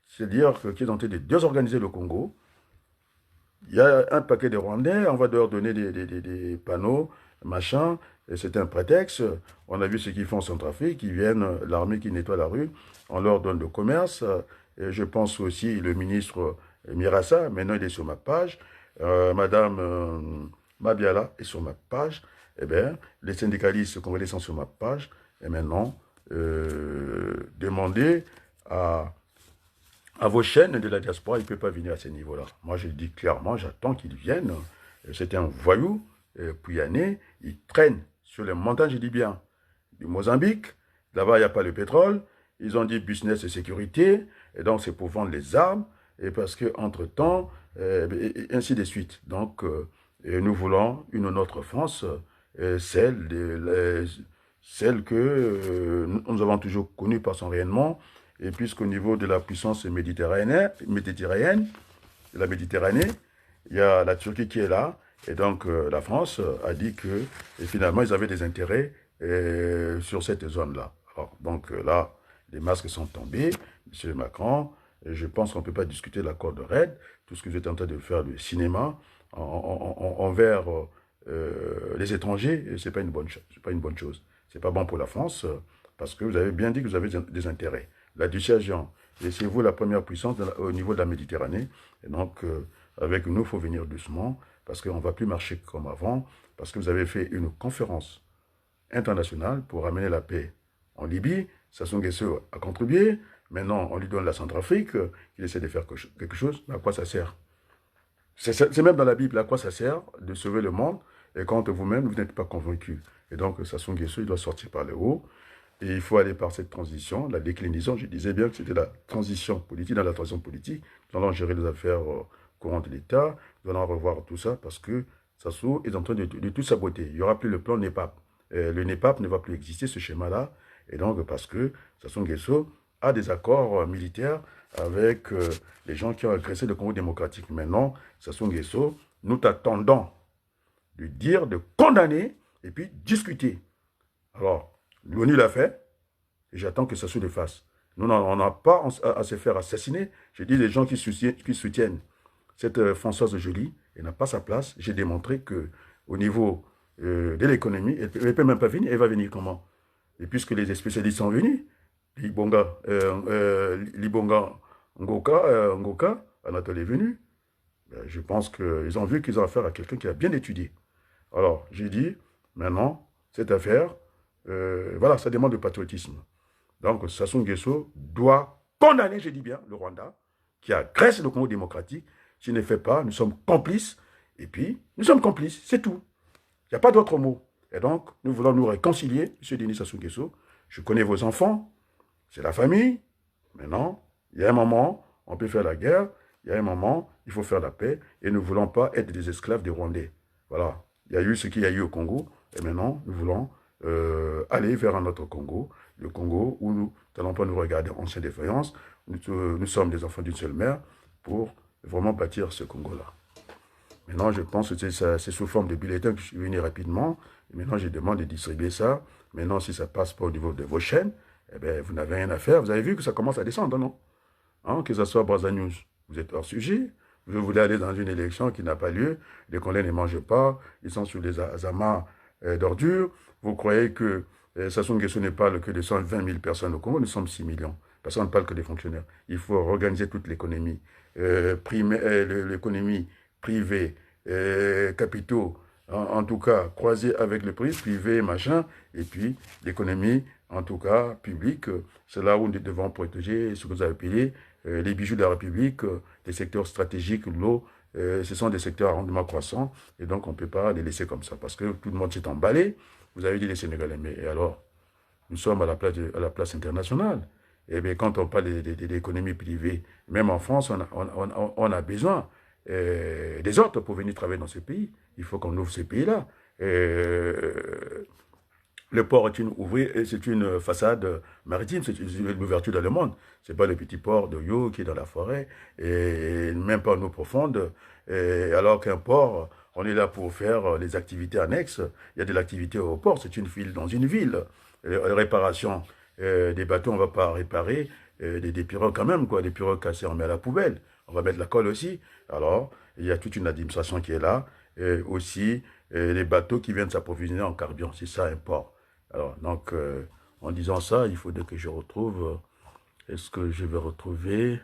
Speaker 1: c'est-à-dire qui est en train de désorganiser le Congo. Il y a un paquet de Rwandais, on va leur donner des panneaux, machin, et c'est un prétexte. On a vu ce qu'ils font en Centrafrique, ils viennent, l'armée qui nettoie la rue, on leur donne le commerce. Et je pense aussi le ministre Mirassa, maintenant il est sur ma page, Madame Mabiala est sur ma page, eh bien, les syndicalistes congolais sont sur ma page, et maintenant, demandez à vos chaînes de la diaspora, il ne peut pas venir à ce niveau-là. Moi, je dis clairement, j'attends qu'ils viennent. C'est un voyou, Pouyanné, il traîne sur les montagnes, je dis bien, du Mozambique. Là-bas, il n'y a pas le pétrole. Ils ont dit business et sécurité, et donc c'est pour vendre les armes, et parce qu'entre-temps, et ainsi de suite. Donc, nous voulons une autre France, celle que nous avons toujours connue par son rayonnement, et puisqu'au niveau de la puissance méditerranéenne, la Méditerranée, il y a la Turquie qui est là, et donc la France a dit que finalement ils avaient des intérêts sur cette zone-là. Donc là, les masques sont tombés, M. Macron, je pense qu'on ne peut pas discuter de l'accord de Rennes, tout ce que vous êtes en train de faire du cinéma envers les étrangers, ce n'est pas une bonne chose. C'est pas une bonne chose. C'est pas bon pour la France, parce que vous avez bien dit que vous avez des intérêts. La dissuasion, laissez-vous la première puissance au niveau de la Méditerranée. Et donc, avec nous, il faut venir doucement, parce qu'on ne va plus marcher comme avant, parce que vous avez fait une conférence internationale pour amener la paix en Libye. Sassou Nguesso a contribué. Maintenant, on lui donne la Centrafrique, il essaie de faire quelque chose. Mais à quoi ça sert? C'est même dans la Bible, à quoi ça sert de sauver le monde, et quand vous-même, vous n'êtes pas convaincu. Et donc, Sassou Nguesso, il doit sortir par le haut. Et il faut aller par cette transition, la déclinaison. Je disais bien que c'était la transition politique. Dans la transition politique, nous allons gérer les affaires courantes de l'État. Nous allons revoir tout ça parce que Sassou est en train de tout saboter. Il n'y aura plus le plan NEPAP. Le NEPAP ne va plus exister, ce schéma-là. Et donc, parce que Sassou Nguesso a des accords militaires avec les gens qui ont agressé le Congo démocratique. Maintenant, Sassou Nguesso, nous t'attendons de dire, de condamner et puis discuter. Alors, l'ONU l'a fait, et j'attends que ça se le fasse. Nous, on n'a pas à se faire assassiner. Je dis les gens qui soutiennent cette Françoise Joly, elle n'a pas sa place. J'ai démontré que au niveau de l'économie, elle ne peut même pas venir. Elle va venir comment? Et puisque les spécialistes sont venus, Libonga Ngoka, Anatole est venu, ben, je pense qu'ils ont vu qu'ils ont affaire à quelqu'un qui a bien étudié. Alors, j'ai dit, maintenant, cette affaire, voilà, ça demande de patriotisme. Donc, Sassou Nguesso doit condamner, je dis bien, le Rwanda, qui agresse le Congo démocratique. S'il ne fait pas, nous sommes complices. Et puis, nous sommes complices, c'est tout. Il n'y a pas d'autre mot. Et donc, nous voulons nous réconcilier, M. Denis Sassou Nguesso. Je connais vos enfants, c'est la famille. Maintenant, il y a un moment, on peut faire la guerre. Il y a un moment, il faut faire la paix. Et nous ne voulons pas être des esclaves des Rwandais. Voilà. Il y a eu ce qu'il y a eu au Congo. Et maintenant, nous voulons aller vers un autre Congo. Le Congo où nous n'allons pas nous regarder en ancienne défaillance. Nous sommes des enfants d'une seule mère pour vraiment bâtir ce Congo-là. Maintenant, je pense que c'est sous forme de bulletin que je suis venu rapidement. Et maintenant, je demande de distribuer ça. Maintenant, si ça passe pas au niveau de vos chaînes, eh bien, vous n'avez rien à faire. Vous avez vu que ça commence à descendre, non? Hein, que ce soit Brazza News, vous êtes hors sujet. Vous voulez aller dans une élection qui n'a pas lieu. Les Congolais ne mangent pas. Ils sont sur les amas d'ordures. Vous croyez que Sassou Nguesso ne parle que de 120 000 personnes au Congo. Nous sommes 6 millions. Personne ne parle que des fonctionnaires. Il faut organiser toute l'économie. L'économie privée, capitaux, en tout cas, croisés avec le privé, machin, et puis l'économie, en tout cas, publique, c'est là où nous devons protéger ce que vous avez appelé les bijoux de la République, les secteurs stratégiques, l'eau, ce sont des secteurs à rendement croissant, et donc on ne peut pas les laisser comme ça, parce que tout le monde s'est emballé. Vous avez dit les Sénégalais, mais et alors, nous sommes à la place internationale. Et bien, quand on parle de l'économie privée, même en France, on a besoin des autres pour venir travailler dans ce pays. Il faut qu'on ouvre ce pays-là. Le port c'est une façade maritime, c'est une ouverture dans le monde. Ce n'est pas le petit port de Yo qui est dans la forêt, et même pas en eau profonde. Alors qu'un port, on est là pour faire les activités annexes. Il y a de l'activité au port, c'est une ville dans une ville. Les réparations des bateaux, on ne va pas réparer des pirogues quand même, quoi. Des pirogues cassées, on met à la poubelle. On va mettre la colle aussi. Alors, il y a toute une administration qui est là. Et aussi, les bateaux qui viennent s'approvisionner en carburant. C'est ça, un port. Alors, donc, en disant ça, il faudrait que je retrouve... Est-ce que je vais retrouver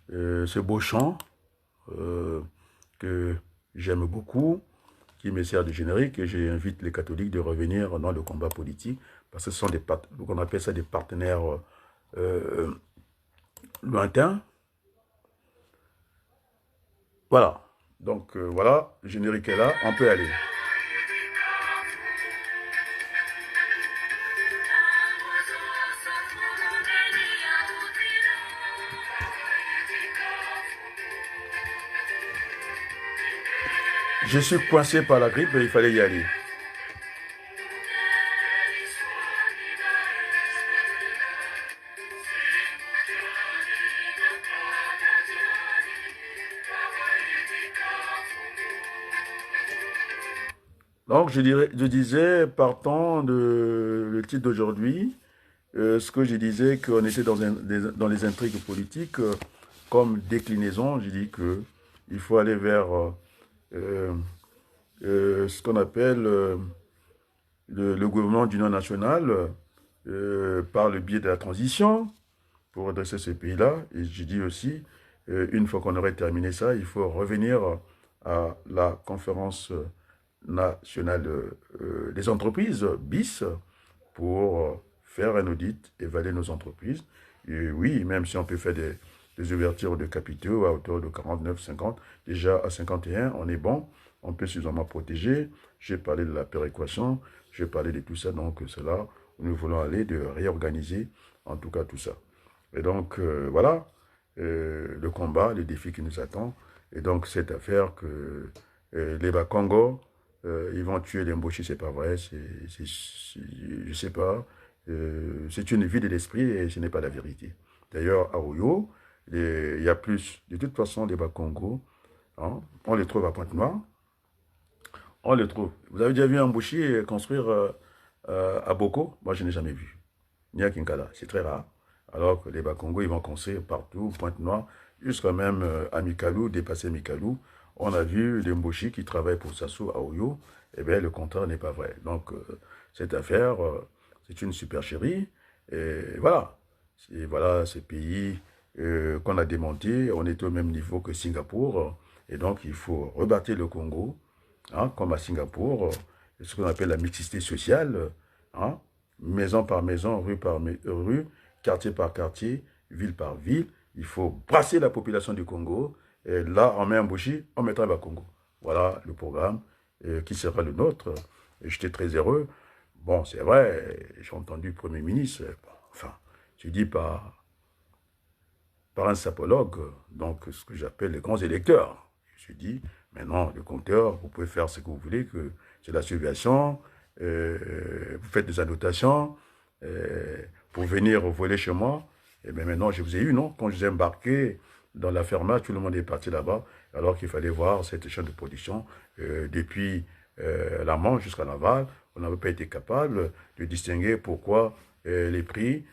Speaker 1: ce beau chant que j'aime beaucoup, qui me sert de générique, et j'invite les catholiques de revenir dans le combat politique, parce que ce sont on appelle ça des partenaires lointains. Voilà. Donc, voilà, le générique est là, on peut aller. Je suis coincé par la grippe, mais il fallait y aller. Donc, je disais, partant de le titre d'aujourd'hui, ce que je disais qu'on était dans les intrigues politiques, comme déclinaison, je dis qu'il faut aller vers ce qu'on appelle le gouvernement d'union nationale par le biais de la transition pour redresser ce pays-là. Et je dis aussi, une fois qu'on aurait terminé ça, il faut revenir à la conférence nationale des entreprises, BIS, pour faire un audit, évaluer nos entreprises. Et oui, même si on peut faire des ouvertures de capitaux à hauteur de 49, 50, déjà à 51, on est bon, on peut suffisamment protéger. J'ai parlé de la péréquation, j'ai parlé de tout ça, donc c'est là où nous voulons aller, de réorganiser, en tout cas tout ça. Et donc, voilà, le combat, le défi qui nous attend. Et donc, cette affaire que les Bakongo, ils vont tuer les Mboshi, c'est pas vrai, je sais pas. C'est une vue de l'esprit et ce n'est pas la vérité. D'ailleurs, à Oyo, il y a plus. De toute façon, les Bakongo, hein, on les trouve à Pointe-Noire. On les trouve. Vous avez déjà vu un Mboshi construire à Boko? Moi, je n'ai jamais vu. Ni à Kinkala, c'est très rare. Alors que les Bakongo, ils vont construire partout, Pointe-Noire, jusqu'à même à Mikalou, dépasser Mikalou. On a vu des Mboshi qui travaillent pour Sassou à Oyo. eh bien, le contraire n'est pas vrai. Donc, cette affaire, c'est une supercherie. Et voilà. Voilà, ces pays qu'on a démontés, on est au même niveau que Singapour. Et donc, il faut rebâtir le Congo, hein, comme à Singapour, ce qu'on appelle la mixité sociale, hein, maison par maison, rue par rue, quartier par quartier, ville par ville. Il faut brasser la population du Congo. Et là, on met un bouchi, on mettra le Congo. Voilà le programme qui sera le nôtre. Et j'étais très heureux. Bon, c'est vrai, j'ai entendu le Premier ministre, bon, enfin, tu dis par un sapologue, donc ce que j'appelle les grands électeurs. Je me suis dit, maintenant, le compteur, vous pouvez faire ce que vous voulez, que c'est la subvention, vous faites des annotations, pour venir voler chez moi. Et bien maintenant, je vous ai eu, non? Quand je vous ai embarqué dans la fermage, tout le monde est parti là-bas, alors qu'il fallait voir cette chaîne de production depuis la Manche jusqu'à Laval. On n'avait pas été capable de distinguer pourquoi les prix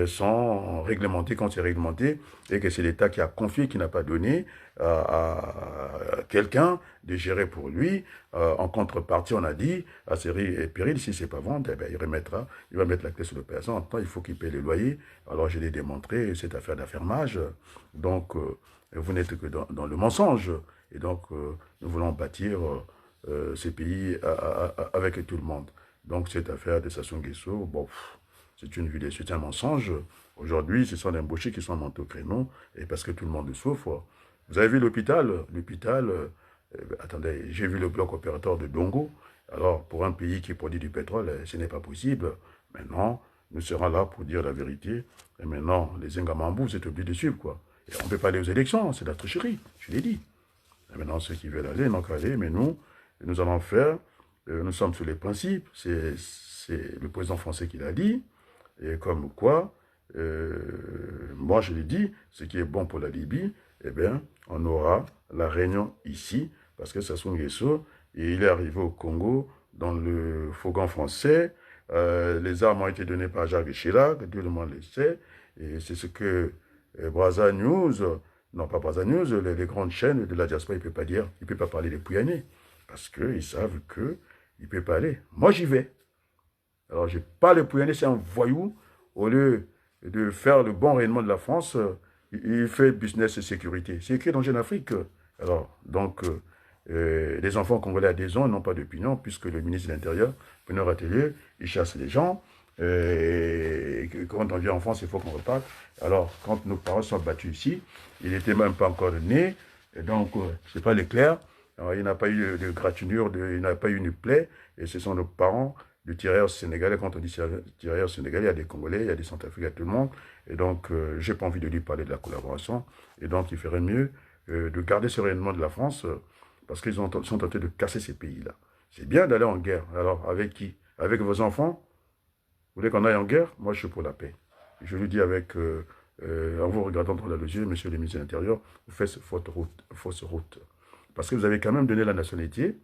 Speaker 1: sont réglementés quand c'est réglementé et que c'est l'État qui a confié, qui n'a pas donné à quelqu'un de gérer pour lui. En contrepartie, on a dit à série et péril, si c'est pas vendre, eh ben, il va mettre la clé sur le personne. En temps, il faut qu'il paye le loyer. Alors, je l'ai démontré, cette affaire d'affermage. Donc, vous n'êtes que dans le mensonge. Et donc, nous voulons bâtir ces pays avec tout le monde. Donc, cette affaire de Sassou Nguesso, bon, c'est une vidéo, c'est un mensonge. Aujourd'hui, ce sont des embauchés qui sont montés au créneau, et parce que tout le monde souffre. Vous avez vu l'hôpital? L'hôpital, attendez, j'ai vu le bloc opératoire de Dongo. Alors, pour un pays qui produit du pétrole, ce n'est pas possible. Maintenant, nous serons là pour dire la vérité. Et maintenant, les Ngamambou, vous êtes obligés de suivre, quoi. Et on ne peut pas aller aux élections, c'est la tricherie, je l'ai dit. Et maintenant, ceux qui veulent aller, n'ont qu'à aller, mais nous allons faire, nous sommes sur les principes, c'est le président français qui l'a dit, et comme quoi, moi je l'ai dit, ce qui est bon pour la Libye, eh bien, on aura la réunion ici, parce que Sassou Nguesso, il est arrivé au Congo dans le fourgon français, les armes ont été données par Jacques Chirac, tout le monde le sait, et c'est ce que Brazza News, non pas Brazza News, les grandes chaînes de la diaspora, il ne peut pas dire, il ne peut pas parler des Pouyanné, parce qu'ils savent qu'il ne peut pas aller. Moi j'y vais. Alors, je parle de Pouyanné, c'est un voyou. Au lieu de faire le bon rayonnement de la France, il fait business et sécurité. C'est écrit dans Jeune Afrique. Alors, donc, les enfants congolais à des ans n'ont pas d'opinion, puisque le ministre de l'Intérieur, Benoît Atelier, il chasse les gens. Et quand on vient en France, il faut qu'on reparle. Alors, quand nos parents sont battus ici, il n'était même pas encore né. Et donc, c'est pas l'éclair. Il n'a pas eu de gratinure, il n'a pas eu une plaie. Et ce sont nos parents de tirailleurs sénégalais. Quand on dit tirailleurs sénégalais, il y a des Congolais, il y a des Centrafricains, tout le monde. Et donc, je n'ai pas envie de lui parler de la collaboration. Et donc, il ferait mieux de garder ce rayonnement de la France parce qu'ils sont en train de casser ces pays-là. C'est bien d'aller en guerre. Alors, avec qui? Avec vos enfants? Vous voulez qu'on aille en guerre? Moi, je suis pour la paix. Je lui dis en vous regardant dans les yeux, monsieur le ministre de l'Intérieur, vous faites fausse route. Parce que vous avez quand même donné la nationalité.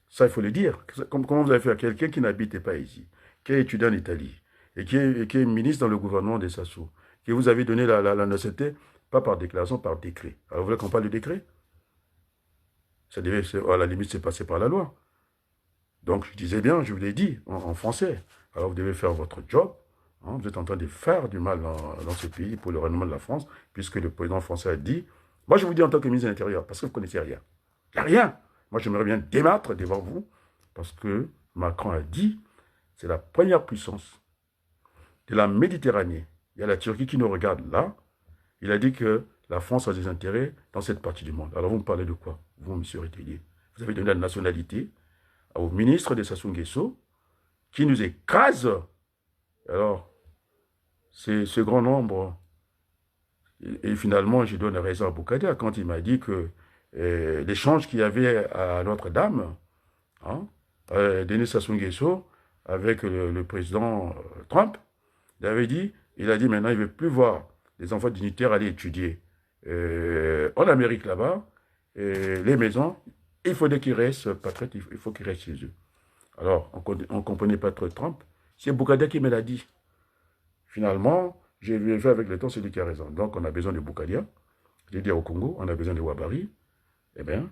Speaker 1: Ça, il faut le dire. Comment vous avez fait à quelqu'un qui n'habite pas ici, qui est étudiant en Italie, et qui est ministre dans le gouvernement de Sassou, que vous avez donné la nationalité, pas par déclaration, par décret. Alors, vous voulez qu'on parle de décret? Ça devait, à la limite, c'est passé par la loi. Donc, je disais bien, je vous l'ai dit, en français. Alors, vous devez faire votre job. Hein, vous êtes en train de faire du mal dans ce pays pour le rayonnement de la France, puisque le président français a dit, moi, je vous dis en tant que ministre de l'Intérieur, parce que vous ne connaissez rien. Il n'y a rien. Moi, j'aimerais bien débattre devant vous, parce que Macron a dit, c'est la première puissance de la Méditerranée. Il y a la Turquie qui nous regarde là. Il a dit que la France a des intérêts dans cette partie du monde. Alors, vous me parlez de quoi, vous, monsieur Rétellier? Vous avez donné la nationalité au ministre de Sassou Nguesso, qui nous écrase. Alors, c'est ce grand nombre. Et finalement, je donne raison à Boukadia quand il m'a dit que l'échange qu'il y avait à Notre-Dame, hein, Denis Sassou Nguesso, avec le président Trump, il a dit maintenant, il ne veut plus voir les enfants dignitaires aller étudier en Amérique là-bas, les maisons, il faudrait qu'ils restent patriotes, il faut qu'ils restent chez eux. Alors, on ne comprenait pas trop Trump. C'est Boukadia qui me l'a dit. Finalement, j'ai vu avec le temps celui qui a raison. Donc, on a besoin de Boukadia. Je l'ai dit au Congo, on a besoin de Ouabari. Eh bien,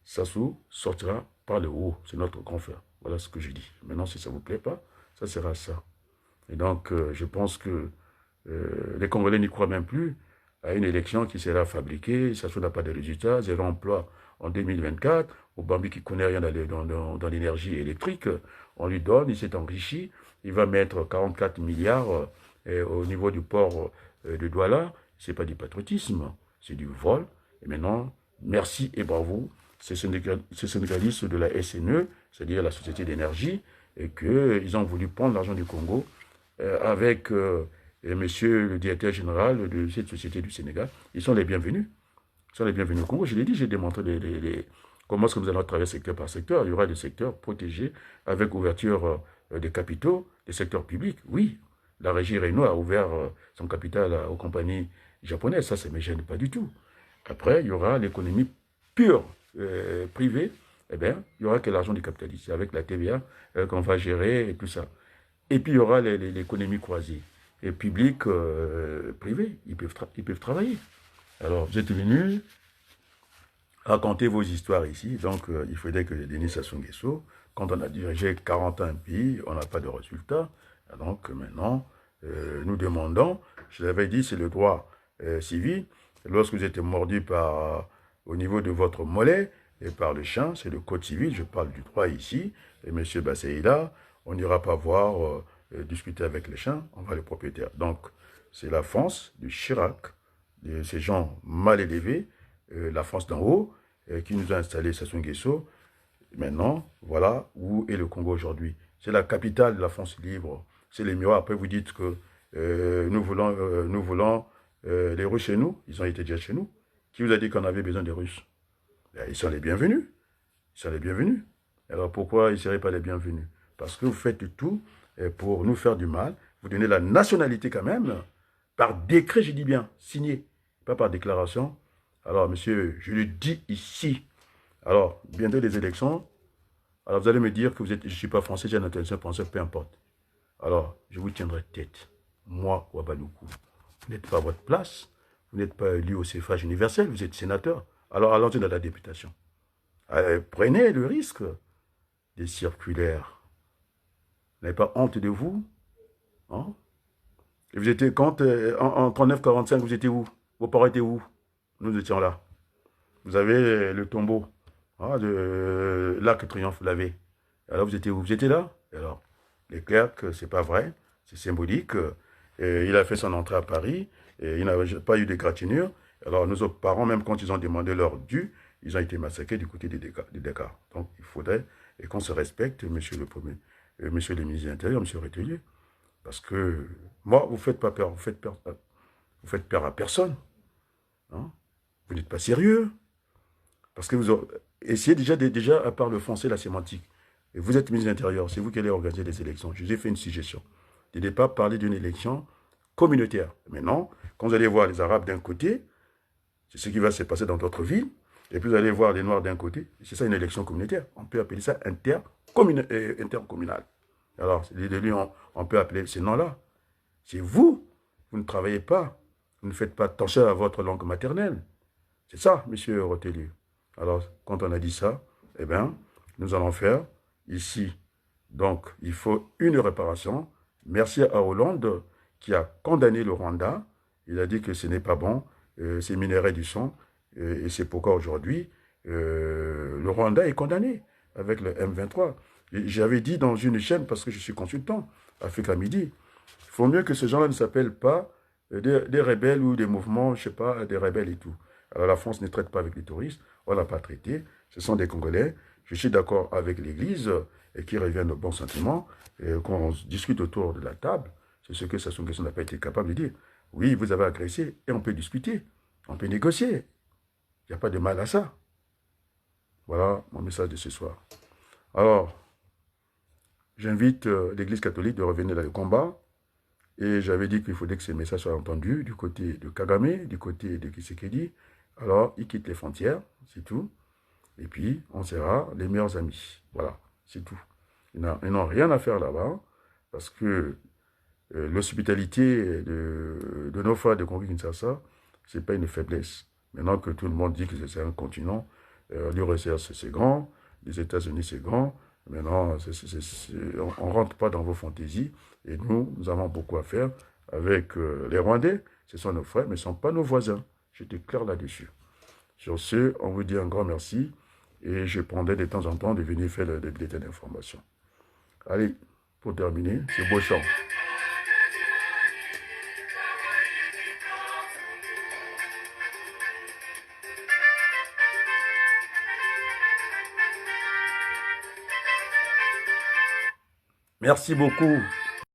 Speaker 1: Sassou sortira par le haut. C'est notre grand frère. Voilà ce que je dis. Maintenant, si ça ne vous plaît pas, ça sera ça. Et donc, je pense que les Congolais n'y croient même plus à une élection qui sera fabriquée. Sassou n'a pas de résultats. Zéro emploi en 2024. Au Bambi qui ne connaît rien dans l'énergie électrique, on lui donne, il s'est enrichi. Il va mettre 44 milliards au niveau du port de Douala. Ce n'est pas du patriotisme, c'est du vol. Et maintenant, merci et bravo ces syndicalistes de la SNE, c'est-à-dire la Société d'énergie, et qu'ils ont voulu prendre l'argent du Congo avec monsieur le directeur général de cette société du Sénégal. Ils sont les bienvenus. Ils sont les bienvenus au Congo. Je l'ai dit, j'ai démontré comment est-ce que nous allons travailler secteur par secteur. Il y aura des secteurs protégés avec ouverture des capitaux, des secteurs publics. Oui, la régie Renault a ouvert son capital aux compagnies japonaises. Ça ne me gêne pas du tout. Après, il y aura l'économie pure privée. Eh bien, il y aura que l'argent du capitaliste avec la TVA qu'on va gérer et tout ça. Et puis, il y aura l'économie croisée. Et public, privé, ils peuvent travailler. Alors, vous êtes venus raconter vos histoires ici. Donc, il faudrait que Denis Sassou Nguesso, quand on a dirigé 41 pays, on n'a pas de résultat. Donc, maintenant, nous demandons, je l'avais dit, c'est le droit civil. Lorsque vous êtes mordu au niveau de votre mollet et par le chien, c'est le code civil, je parle du droit ici. Et M. Basseïda, on n'ira pas voir, discuter avec les chiens, on va le propriétaire. Donc, c'est la France de Chirac, de ces gens mal élevés, la France d'en haut, qui nous a installé Sassou Nguesso. Maintenant, voilà où est le Congo aujourd'hui. C'est la capitale de la France libre. C'est les miroirs. Après, vous dites que nous voulons les Russes chez nous. Ils ont été déjà chez nous. Qui vous a dit qu'on avait besoin des Russes? Ils sont les bienvenus. Ils sont les bienvenus. Alors pourquoi ils ne seraient pas les bienvenus? Parce que vous faites tout pour nous faire du mal. Vous donnez la nationalité quand même, par décret, je dis bien, signé, pas par déclaration. Alors, monsieur, je le dis ici. Alors, bientôt les élections. Alors, vous allez me dire que je ne suis pas français, j'ai une intelligence française, peu importe. Alors, je vous tiendrai tête. Moi, Ouabaloukou. Vous n'êtes pas à votre place. Vous n'êtes pas élu au suffrage universel. Vous êtes sénateur. Alors, allons-y dans la députation. Prenez le risque des circulaires. Vous n'avez pas honte de vous? Hein? Et vous étiez quand, en 39-45, vous étiez où? Vos parents étaient où? Nous étions là. Vous avez le tombeau de l'Arc de Triomphe, vous l'avez. Alors vous étiez où? Vous étiez là? Alors, les clercs, c'est pas vrai, c'est symbolique. Il a fait son entrée à Paris, et il n'a pas eu d'égratignure. Alors nos autres parents, même quand ils ont demandé leur dû, ils ont été massacrés du côté des Dakar. Donc il faudrait qu'on se respecte, monsieur le premier, monsieur le ministre de l'Intérieur, monsieur Retellier. Parce que moi, vous ne faites pas peur, vous faites peur à personne. Hein? Vous n'êtes pas sérieux. Parce que vous essayez déjà, à part le français, la sémantique. Et vous êtes ministre de l'Intérieur, c'est vous qui allez organiser les élections. Je vous ai fait une suggestion. De ne pas parler d'une élection communautaire. Maintenant, quand vous allez voir les Arabes d'un côté, c'est ce qui va se passer dans d'autres villes. Et puis vous allez voir les Noirs d'un côté. C'est ça une élection communautaire. On peut appeler ça intercommunal. Alors, les élus, on peut appeler ces noms-là. C'est vous. Vous ne travaillez pas. Vous ne faites pas attention à votre langue maternelle. C'est ça, monsieur Rotellier. Alors, quand on a dit ça, eh bien, nous allons faire ici. Donc, il faut une réparation. Merci à Hollande qui a condamné le Rwanda. Il a dit que ce n'est pas bon, c'est minerais du sang. Et c'est pourquoi aujourd'hui, le Rwanda est condamné avec le M23. J'avais dit dans une chaîne, parce que je suis consultant, Africa Midi, il faut mieux que ces gens-là ne s'appellent pas des rebelles ou des mouvements, je ne sais pas, des rebelles et tout. Alors la France ne traite pas avec les touristes, on ne l'a pas traité, ce sont des Congolais. Je suis d'accord avec l'Église et qui reviennent au bon sentiment, et qu'on discute autour de la table, c'est ce que Sassou Nguesso n'a pas été capable de dire. Oui, vous avez agressé et on peut discuter, on peut négocier. Il n'y a pas de mal à ça. Voilà mon message de ce soir. Alors, j'invite l'Église catholique de revenir dans le combat. Et j'avais dit qu'il faudrait que ces messages soient entendus du côté de Kagame, du côté de Tshisekedi. Alors, ils quittent les frontières, c'est tout. Et puis, on sera les meilleurs amis. Voilà, c'est tout. Ils n'ont rien à faire là-bas, parce que l'hospitalité de nos frères de Congo-Kinshasa, ce n'est pas une faiblesse. Maintenant que tout le monde dit que c'est un continent L'URSS, c'est grand. Les États-Unis, c'est grand. Maintenant, on ne rentre pas dans vos fantaisies. Et nous avons beaucoup à faire avec les Rwandais. Ce sont nos frères, mais ce ne sont pas nos voisins. J'étais clair là-dessus. Sur ce, on vous dit un grand merci. Et je prendrai de temps en temps de venir faire des bulletins d'information. Allez, pour terminer, c'est Beauchamp. Merci beaucoup.